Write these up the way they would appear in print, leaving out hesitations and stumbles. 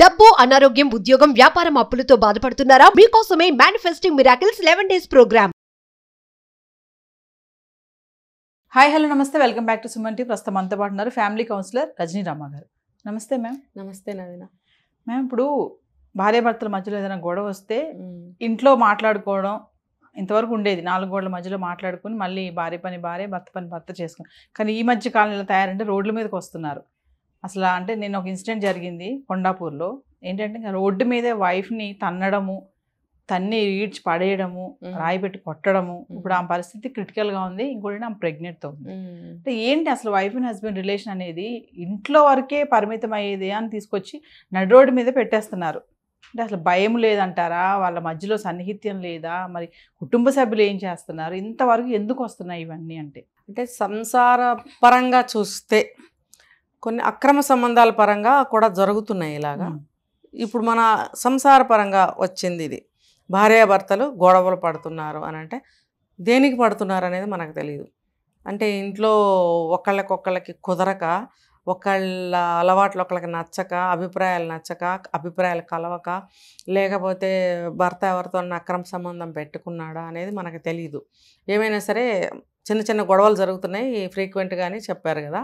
డబ్బు, అనారోగ్యం, ఉద్యోగం, వ్యాపారం, అప్పులతో బాధపడుతున్నారా? మీకోసమే manifesting miracles 11 days programme. Hi hello namaste, welcome back to Suman T. ప్రస్తుతం మనతో పాటు ఉన్నారు ఫ్యామిలీ కౌన్సిలర్ రజనీ రామ గారు. నమస్తే మ్యామ్. నమస్తే నవీన. మ్యామ్, ఇప్పుడు భార్యాభర్తల మధ్యలో ఏదైనా గొడవ వస్తే ఇంట్లో మాట్లాడుకోవడం ఇంతవరకు ఉండేది, 4 గోడల మధ్యలో మాట్లాడుకుని మళ్ళీ భార్య పని భార్య, భర్త పని భర్త చేసుకుని. కానీ ఈ మధ్య కాలం ఇలా తయారంటే రోడ్ల మీదకి వస్తున్నారు. అసలు అంటే నేను ఒక ఇన్సిడెంట్ జరిగింది కొండాపూర్లో. ఏంటంటే రోడ్డు మీదే వైఫ్ని తన్నడము, తన్ని ఈడ్చి పడేయడము, రాయి పెట్టి కొట్టడము. ఇప్పుడు ఆ పరిస్థితి క్రిటికల్గా ఉంది. ఇంకోటి ఆమె ప్రెగ్నెంట్తో ఉంది. అంటే ఏంటి అసలు వైఫ్ అండ్ హస్బెండ్ రిలేషన్ అనేది ఇంట్లో వరకే పరిమితం అయ్యేది అని తీసుకొచ్చి నడి రోడ్డు మీద పెట్టేస్తున్నారు. అంటే అసలు భయం లేదంటారా? వాళ్ళ మధ్యలో సన్నిహిత్యం లేదా? మరి కుటుంబ సభ్యులు ఏం చేస్తున్నారు? ఇంతవరకు ఎందుకు వస్తున్నాయి ఇవన్నీ? అంటే సంసార పరంగా చూస్తే కొన్ని అక్రమ సంబంధాల పరంగా కూడా జరుగుతున్నాయి ఇలాగా. ఇప్పుడు మన సంసార పరంగా వచ్చింది ఇది. భార్యాభర్తలు గొడవలు పడుతున్నారు అని అంటే దేనికి పడుతున్నారు అనేది మనకు తెలియదు. అంటే ఇంట్లో ఒకళ్ళకి కుదరక, ఒకళ్ళ అలవాట్లు ఒకళ్ళకి నచ్చక, అభిప్రాయాలు నచ్చక, అభిప్రాయాలు కలవక, లేకపోతే భర్త ఎవరితో అక్రమ సంబంధం పెట్టుకున్నాడా అనేది మనకు తెలియదు. ఏమైనా సరే చిన్న చిన్న గొడవలు జరుగుతున్నాయి ఫ్రీక్వెంట్గానే చెప్పారు కదా.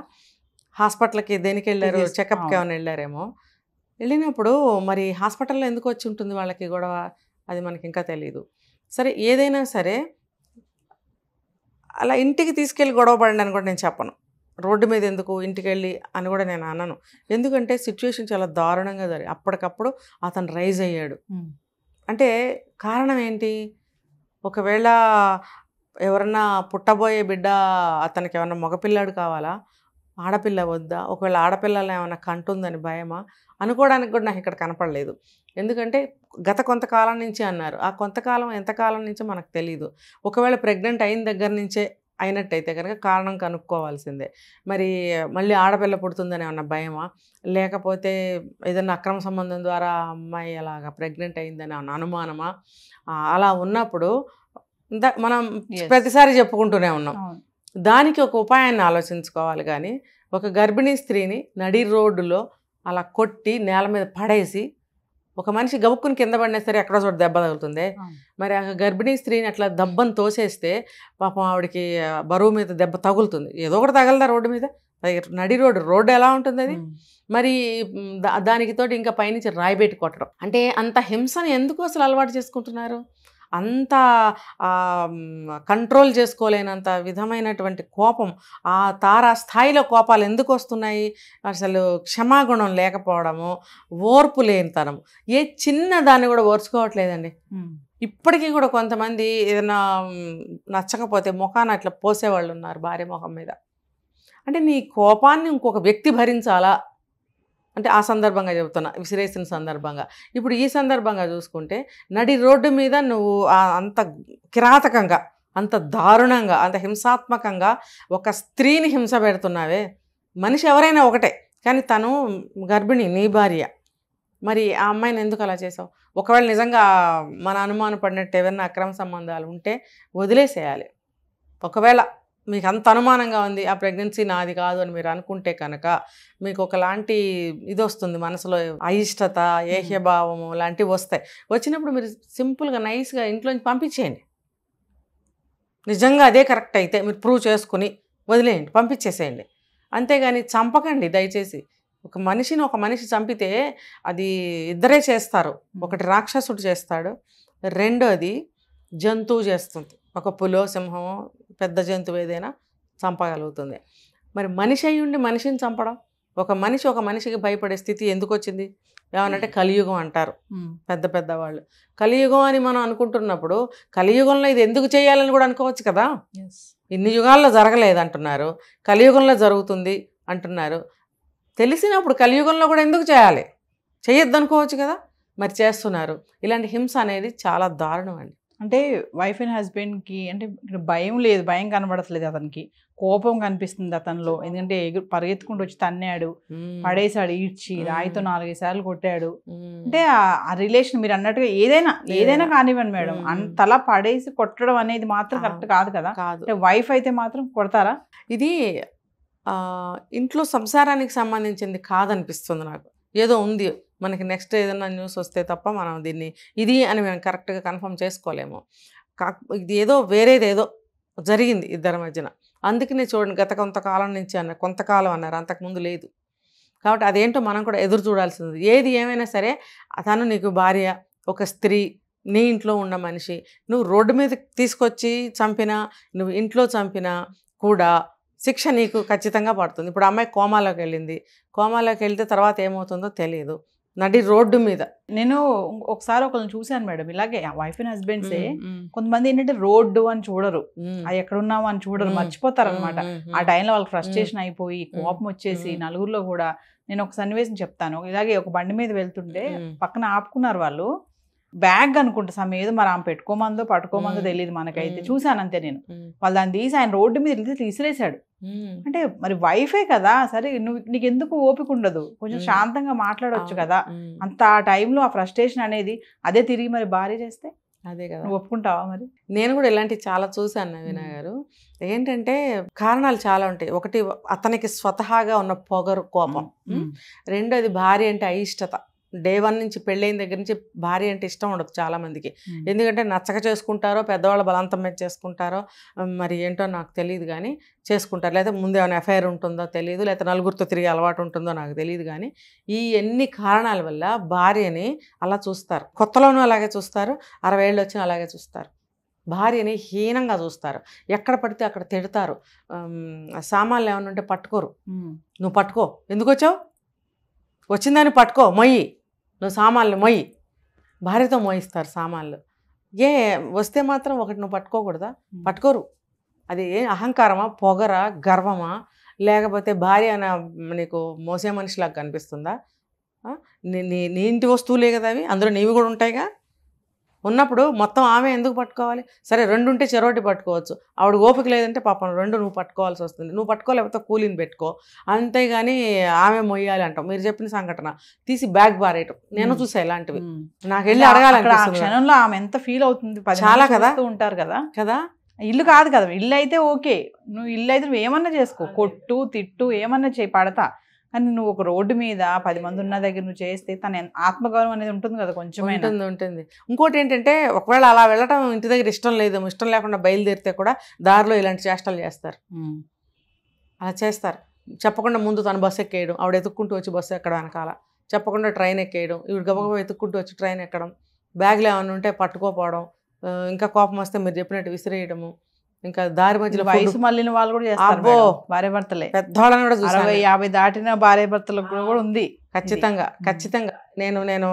హాస్పిటల్కి దేనికి వెళ్ళారు? చెకప్కి ఏమైనా వెళ్ళారేమో. వెళ్ళినప్పుడు మరి హాస్పిటల్లో ఎందుకు వచ్చి ఉంటుంది వాళ్ళకి గొడవ, అది మనకి ఇంకా తెలియదు. సరే, ఏదైనా సరే అలా ఇంటికి తీసుకెళ్ళి గొడవ పడండి అని కూడా నేను చెప్పను. రోడ్డు మీద ఎందుకు ఇంటికి వెళ్ళి అని కూడా నేను అనను. ఎందుకంటే సిచ్యువేషన్ చాలా దారుణంగా జరిగి అప్పటికప్పుడు అతను రైజ్ అయ్యాడు. అంటే కారణం ఏంటి? ఒకవేళ ఎవరన్నా పుట్టబోయే బిడ్డ అతనికి ఏమన్నా మగపిల్లాడు కావాలా, ఆడపిల్ల వద్దా, ఒకవేళ ఆడపిల్లలు ఏమైనా కంటుందని భయమా అనుకోవడానికి కూడా నాకు ఇక్కడ కనపడలేదు. ఎందుకంటే గత కొంతకాలం నుంచి అన్నారు. ఆ కొంతకాలం ఎంతకాలం నుంచో మనకు తెలీదు. ఒకవేళ ప్రెగ్నెంట్ అయిన దగ్గర నుంచే అయినట్టయితే కనుక కారణం కనుక్కోవాల్సిందే. మరి మళ్ళీ ఆడపిల్ల పుడుతుందని ఏమన్నా భయమా, లేకపోతే ఏదన్నా అక్రమ సంబంధం ద్వారా అమ్మాయి అలాగా ప్రెగ్నెంట్ అయిందని ఏమన్నా అనుమానమా? అలా ఉన్నప్పుడు మనం ప్రతిసారి చెప్పుకుంటూనే ఉన్నాం. దానికి ఒక ఉపాయాన్ని ఆలోచించుకోవాలి. కానీ ఒక గర్భిణీ స్త్రీని నడి రోడ్డులో అలా కొట్టి నేల మీద పడేసి ఒక మనిషి గబుక్కుని కింద పడినా సరే ఎక్కడో చోట దెబ్బ తగులుతుంది. మరి ఆ గర్భిణీ స్త్రీని అట్లా దెబ్బను తోసేస్తే పాపం ఆవిడకి బరువు మీద దెబ్బ తగులుతుంది. ఏదో ఒకటి తగలదా రోడ్డు మీద? నడి రోడ్డు ఎలా ఉంటుంది అది? మరి దానికి తోటి ఇంకా పైనుంచి రాయి పెట్టి కొట్టడం అంటే అంత హింసని ఎందుకు అసలు అలవాటు చేసుకుంటున్నారు? అంత కంట్రోల్ చేసుకోలేనంత విధమైనటువంటి కోపం, ఆ తారా స్థాయిలో కోపాలు ఎందుకు వస్తున్నాయి? అసలు క్షమాగుణం లేకపోవడము, ఓర్పు లేనితనం, ఏ చిన్న దాన్ని కూడా ఓర్చుకోవట్లేదండి. ఇప్పటికీ కూడా కొంతమంది ఏదైనా నచ్చకపోతే ముఖాన్ని అట్లా పోసేవాళ్ళు ఉన్నారు భార్య ముఖం మీద. అంటే నీ కోపాన్ని ఇంకొక వ్యక్తి భరించాలా అంటే ఆ సందర్భంగా చెబుతున్నా, విసిరేసిన సందర్భంగా. ఇప్పుడు ఈ సందర్భంగా చూసుకుంటే నడి రోడ్డు మీద నువ్వు అంత కిరాతకంగా, అంత దారుణంగా, అంత హింసాత్మకంగా ఒక స్త్రీని హింస పెడుతున్నావే. మనిషి ఎవరైనా ఒకటే, కానీ తను గర్భిణి, నీ భార్య. మరి ఆ అమ్మాయిని ఎందుకు అలా చేసావు? ఒకవేళ నిజంగా మన అనుమానం పడినట్టు ఏమైనా అక్రమ సంబంధాలు ఉంటే వదిలేసేయాలి. ఒకవేళ మీకు అంత అనుమానంగా ఉంది ఆ ప్రెగ్నెన్సీ నాది కాదు అని మీరు అనుకుంటే కనుక మీకు ఒకలాంటి ఇది వస్తుంది మనసులో, అయిష్టత, ఏహ్యభావము లాంటివి వస్తాయి. వచ్చినప్పుడు మీరు సింపుల్గా నైస్గా ఇంట్లోంచి పంపించేయండి. నిజంగా అదే కరెక్ట్ అయితే మీరు ప్రూవ్ చేసుకుని వదిలేయండి, పంపించేసేయండి. అంతేగాని చంపకండి దయచేసి. ఒక మనిషి చంపితే అది ఇద్దరే చేస్తారు. ఒకటి రాక్షసుడు చేస్తాడు, రెండోది జంతువు చేస్తుంది. ఒక పులో, సింహమో, పెద్ద జంతువు ఏదైనా చంపగలుగుతుంది. మరి మనిషి అయి ఉండి మనిషిని చంపడం, ఒక మనిషికి భయపడే స్థితి ఎందుకు వచ్చింది? ఏమనంటే కలియుగం అంటారు పెద్దవాళ్ళు. కలియుగం అని మనం అనుకుంటున్నప్పుడు కలియుగంలో ఇది ఎందుకు చేయాలని కూడా అనుకోవచ్చు కదా. ఇన్ని యుగాల్లో జరగలేదు అంటున్నారు, కలియుగంలో జరుగుతుంది అంటున్నారు. తెలిసినప్పుడు కలియుగంలో కూడా ఎందుకు చేయాలి? చేయొద్దు అనుకోవచ్చు కదా, మరి చేస్తున్నారు. ఇలాంటి హింస అనేది చాలా దారుణం అండి. అంటే వైఫ్ అండ్ హస్బెండ్కి అంటే ఇక్కడ భయం లేదు, భయం కనబడట్లేదు, అతనికి కోపం కనిపిస్తుంది అతనిలో. ఎందుకంటే పరిగెత్తుకుంటూ వచ్చి తన్నాడు, పడేసాడు, ఈడ్చి రాయితో 4-5 సార్లు కొట్టాడు. అంటే ఆ రిలేషన్ మీరు అన్నట్టుగా ఏదైనా కానివ్వండి మేడం, అంతలా పడేసి కొట్టడం అనేది మాత్రం కరెక్ట్ కాదు కదా. వైఫ్ అయితే మాత్రం కొడతారా? ఇది ఇంట్లో సంసారానికి సంబంధించింది కాదనిపిస్తుంది నాకు. ఏదో ఉంది మనకి నెక్స్ట్ ఏదైనా న్యూస్ వస్తే తప్ప మనం దీన్ని ఇది అని మేము కరెక్ట్గా కన్ఫర్మ్ చేసుకోలేము. ఇది ఏదో వేరేది ఏదో జరిగింది ఇద్దరి మధ్యన. అందుకనే చూడండి గత కొంతకాలం నుంచి అన్నారు, కొంతకాలం అన్నారు, అంతకుముందు లేదు. కాబట్టి అదేంటో మనం కూడా ఎదురు చూడాల్సింది. ఏది ఏమైనా సరే తను నీకు భార్య, ఒక స్త్రీ, నీ ఇంట్లో ఉన్న మనిషి. నువ్వు రోడ్డు మీద తీసుకొచ్చి చంపినా, నువ్వు ఇంట్లో చంపినా కూడా శిక్ష నీకు ఖచ్చితంగా పడుతుంది. ఇప్పుడు అమ్మాయి కోమాలోకి వెళ్ళింది, కోమాలోకి వెళ్తే తర్వాత ఏమవుతుందో తెలియదు, నడి రోడ్డు మీద. నేను ఒకసారి ఒకరిని చూశాను మేడం, ఇలాగే వైఫ్ అండ్ హస్బెండ్సే. కొంతమంది ఏంటంటే రోడ్డు అని చూడరు, అది ఎక్కడున్నావు అని చూడరు, మర్చిపోతారు అనమాట. ఆ టైంలో వాళ్ళకి ఫ్రస్ట్రేషన్ అయిపోయి కోపం వచ్చేసి నలుగురిలో కూడా. నేను ఒక సన్నివేశం చెప్తాను. ఇలాగే ఒక బండి మీద వెళ్తుంటే పక్కన ఆపుకున్నారు వాళ్ళు, బ్యాగ్ అనుకుంటా ఏదో మరి ఆమె పెట్టుకోమందో పట్టుకోమందో తెలియదు మనకైతే, చూశాను అంతే నేను. వాళ్ళు దాన్ని తీసి ఆయన రోడ్డు మీద తీసిరేసాడు. అంటే మరి వైఫే కదా, సరే నీకు ఎందుకు ఓపిక ఉండదు, కొంచెం శాంతంగా మాట్లాడవచ్చు కదా. అంత ఆ టైంలో ఆ ఫ్రస్ట్రేషన్ అనేది అదే తిరిగి మరి భార్య చేస్తే అదే కదా, నువ్వు ఒప్పుకుంటావా? మరి నేను కూడా ఇలాంటివి చాలా చూశాను నవీన గారు. ఏంటంటే కారణాలు చాలా ఉంటాయి. ఒకటి అతనికి స్వతహాగా ఉన్న పొగరు, కోపం. రెండోది భార్య అంటే అయిష్టత. డే 1 నుంచి పెళ్ళైన దగ్గర నుంచి భార్య అంటే ఇష్టం ఉండదు చాలామందికి. ఎందుకంటే నచ్చక చేసుకుంటారో, పెద్దవాళ్ళ బలవంతం మీద చేసుకుంటారో, మరి ఏంటో నాకు తెలియదు కానీ చేసుకుంటారు. లేదా ముందు ఏమైనా ఎఫ్ఐఆర్ ఉంటుందో తెలియదు, లేదా నలుగురితో తిరిగి అలవాటు ఉంటుందో నాకు తెలియదు. కానీ ఈ ఎన్ని కారణాల వల్ల భార్యని అలా చూస్తారు. కొత్తలోనూ అలాగే చూస్తారు, 60 ఏళ్ళు వచ్చినా అలాగే చూస్తారు. భార్యని హీనంగా చూస్తారు, ఎక్కడ పడితే అక్కడ తిడతారు. సామాన్లు ఏమైనా ఉంటే పట్టుకోరు. నువ్వు పట్టుకో, ఎందుకు వచ్చావు, వచ్చిందని పట్టుకో, మొయ్యి, నువ్వు సామాన్లు మొయ్యి. భార్యతో మోయిస్తారు సామాన్లు. వస్తే మాత్రం ఒకటి నువ్వు పట్టుకోకూడదా? పట్టుకోరు. అది అహంకారమా, పొగరా, గర్వమా, లేకపోతే భార్య నీకు మోసే మనిషిలాగా కనిపిస్తుందా? నీ ఇంటి వస్తువులే కదా అవి, అందులో నీవి కూడా ఉంటాయిగా. ఉన్నప్పుడు మొత్తం ఆమె ఎందుకు పట్టుకోవాలి? సరే 2 ఉంటే చెరోటి పట్టుకోవచ్చు, ఆవిడ ఓపిక లేదంటే పాపం 2 నువ్వు పట్టుకోవాల్సి వస్తుంది. నువ్వు పట్టుకోలేకపోతే కూలీని పెట్టుకో, అంతేగాని ఆమె మొయ్యాలి అంటాం. మీరు చెప్పిన సంఘటన తీసి బ్యాగ్ బారేయటం నేను చూసా ఇలాంటివి. నాకు వెళ్ళి అడగాలనిపిస్తుంది. క్షణంలో ఆమె ఎంత ఫీల్ అవుతుంది. చాలా కదా, ఉంటారు కదా కదా. ఇల్లు కాదు కదా, ఇల్లు అయితే ఓకే, నువ్వు ఇల్లు అయితే నువ్వు ఏమన్నా చేసుకో, కొట్టు తిట్టు ఏమన్నా చేయి, పడతా. కానీ నువ్వు ఒక రోడ్డు మీద 10 మంది ఉన్న దగ్గర నువ్వు చేస్తే తన ఆత్మగౌరవం అనేది ఉంటుంది కదా, కొంచెం ఉంటుంది. ఇంకోటి ఏంటంటే ఒకవేళ అలా వెళ్ళటం ఇంటి దగ్గర ఇష్టం లేదు, ఇష్టం లేకుండా బయలుదేరితే కూడా దారిలో ఇలాంటి చేష్టలు చేస్తారు. అలా చేస్తారు. చెప్పకుండా ముందు తను బస్సు ఎక్కేయడం, ఆవిడ ఎత్తుక్కుంటూ వచ్చి బస్సు ఎక్కడం, వెనకాల చెప్పకుండా ట్రైన్ ఎక్కేయడం, ఈవిడ గబగబా ఎత్తుక్కుంటూ వచ్చి ట్రైన్ ఎక్కడం, బ్యాగ్లో ఏమైనా ఉంటే పట్టుకోపోవడం, ఇంకా కోపం వస్తే మీరు చెప్పినట్టు విసిరేయడము, ఇంకా దారి మధ్యలో వయసు మళ్ళిన వాళ్ళు కూడా చేస్తారు, భార్య భర్తలే. పెద్దవాళ్ళని కూడా 60-50 దాటిన భార్య భర్తలకు కూడా ఉంది. ఖచ్చితంగా ఖచ్చితంగా. నేను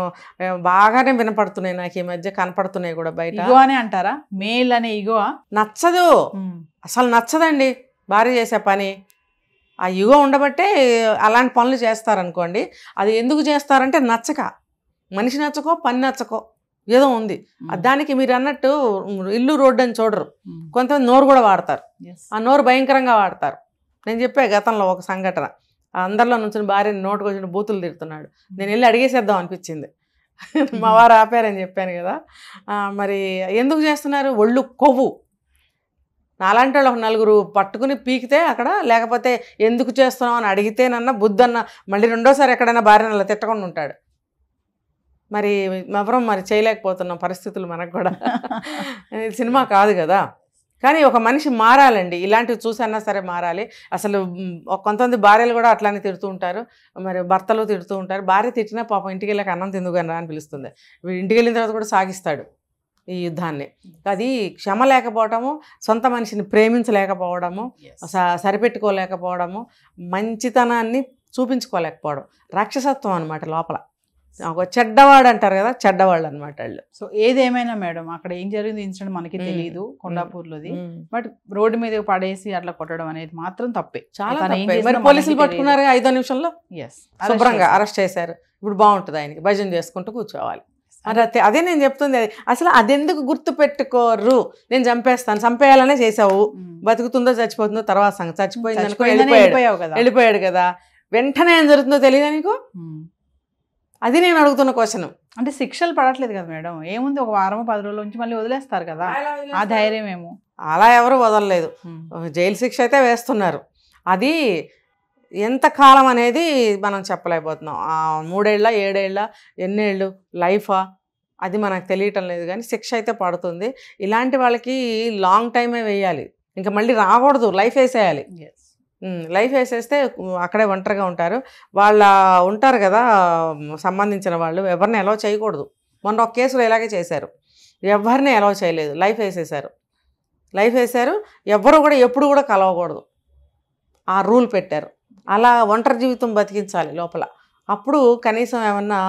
బాగానే వినపడుతున్నాయి, నాకు ఈ మధ్య కనపడుతున్నాయి కూడా బయట. ఇగో అని అంటారా, మేల్ అనే ఇగో నచ్చదు, అసలు నచ్చదండి భార్య చేసే పని. ఆ ఇగో ఉండబట్టే అలాంటి పనులు చేస్తారనుకోండి. అది ఎందుకు చేస్తారంటే నచ్చక, మనిషి నచ్చకో, పని నచ్చకో, ఏదో ఉంది. దానికి మీరు అన్నట్టు ఇల్లు రోడ్డు అని చూడరు. కొంతమంది నోరు కూడా వాడతారు, ఆ నోరు భయంకరంగా వాడతారు. నేను చెప్పే గతంలో ఒక సంఘటన, అందరిలో నుంచి భార్యని నోటుకు వచ్చిన బూతులు తిడుతున్నాడు. నేను వెళ్ళి అడిగేసేద్దాం అనిపించింది, మా వారు ఆపారని చెప్పాను కదా. మరి ఎందుకు చేస్తున్నారు? ఒళ్ళు కొవ్వు. నాలాంటి వాళ్ళు ఒక 4 పట్టుకుని పీకితే అక్కడ, లేకపోతే ఎందుకు చేస్తున్నావు అని అడిగితేనన్నా బుద్ధన్న మళ్ళీ రెండోసారి ఎక్కడైనా భార్యను అలా తిట్టకుండా ఉంటాడు. మరి ఎవరం మరి చేయలేకపోతున్నాం పరిస్థితులు మనకు కూడా. సినిమా కాదు కదా. కానీ ఒక మనిషి మారాలండి, ఇలాంటివి చూసన్నా సరే మారాలి. అసలు కొంతమంది భార్యలు కూడా అట్లానే తిడుతూ ఉంటారు, మరి భర్తలు తిడుతూ ఉంటారు. భార్య తిట్టినా పాపం ఇంటికి వెళ్ళాక అన్నం తిందుకని అని పిలుస్తుంది. ఇంటికి వెళ్ళిన తర్వాత కూడా సాగిస్తాడు ఈ యుద్ధాన్ని. అది క్షమ లేకపోవడము, సొంత మనిషిని ప్రేమించలేకపోవడము, సరిపెట్టుకోలేకపోవడము, మంచితనాన్ని చూపించుకోలేకపోవడం, రాక్షసత్వం అనమాట లోపల. ఒక చెడ్డవాడు అంటారు కదా, చెడ్డవాళ్ళు అనమాట వాళ్ళు. సో ఏదేమైనా మేడం, అక్కడ ఏం జరిగింది ఇన్సిడెంట్ మనకి తెలియదు, కొండాపూర్లోది. బట్ రోడ్డు మీద పడేసి అట్లా కొట్టడం అనేది మాత్రం తప్పే, చాలా తప్పే. మరి పోలీసులు పట్టుకున్నారు 5 నిమిషంలో, శుభ్రంగా అరెస్ట్ చేశారు. ఇప్పుడు బాగుంటుంది, ఆయనకి భజన చేసుకుంటూ కూర్చోవాలి. అదే నేను చెప్తుంది. అసలు అదెందుకు గుర్తు పెట్టుకోరు? నేను చంపేయాలనే చేసావు, బతుకుతుందో చచ్చిపోతుందో తర్వాత సంగతి. చచ్చిపోయింది అనుకో, వెళ్ళిపోయాడు కదా, వెంటనే ఏం జరుగుతుందో తెలియదా నీకు? అది నేను అడుగుతున్న క్వశ్చన్. అంటే శిక్షలు పడట్లేదు కదా మేడం, ఏముంది, ఒక 10 రోజుల నుంచి మళ్ళీ వదిలేస్తారు కదా, ఆ ధైర్యం ఏమో. అలా ఎవరు వదలలేదు, జైలు శిక్ష అయితే వేస్తున్నారు. అది ఎంత కాలం అనేది మనం చెప్పలేకపోతున్నాం. 3 ఏళ్ళ 7 ఏళ్ళ ఎన్నేళ్ళు లైఫా అది మనకు తెలియటం లేదు, కానీ శిక్ష అయితే పడుతుంది. ఇలాంటి వాళ్ళకి లాంగ్ టైమే వేయాలి, ఇంకా మళ్ళీ రాకూడదు, లైఫ్ వేసేయాలి. లైఫ్ వేసేస్తే అక్కడే ఒంటరిగా ఉంటారు. వాళ్ళ ఉంటారు కదా సంబంధించిన వాళ్ళు, ఎవరిని అలౌ చేయకూడదు. మొన్న ఒక కేసులో ఇలాగే చేశారు, ఎవరిని అలౌ చేయలేదు, లైఫ్ వేసేసారు. లైఫ్ వేశారు, ఎవ్వరు కూడా ఎప్పుడు కూడా కలవకూడదు, ఆ రూల్ పెట్టారు. అలా ఒంటరి జీవితం బతికించాలి లోపల. అప్పుడు కనీసం ఏమన్నా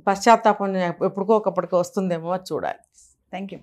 పశ్చాత్తాపం ఎప్పటికో ఒకప్పటికో వస్తుందేమో చూడాలి. Thank you.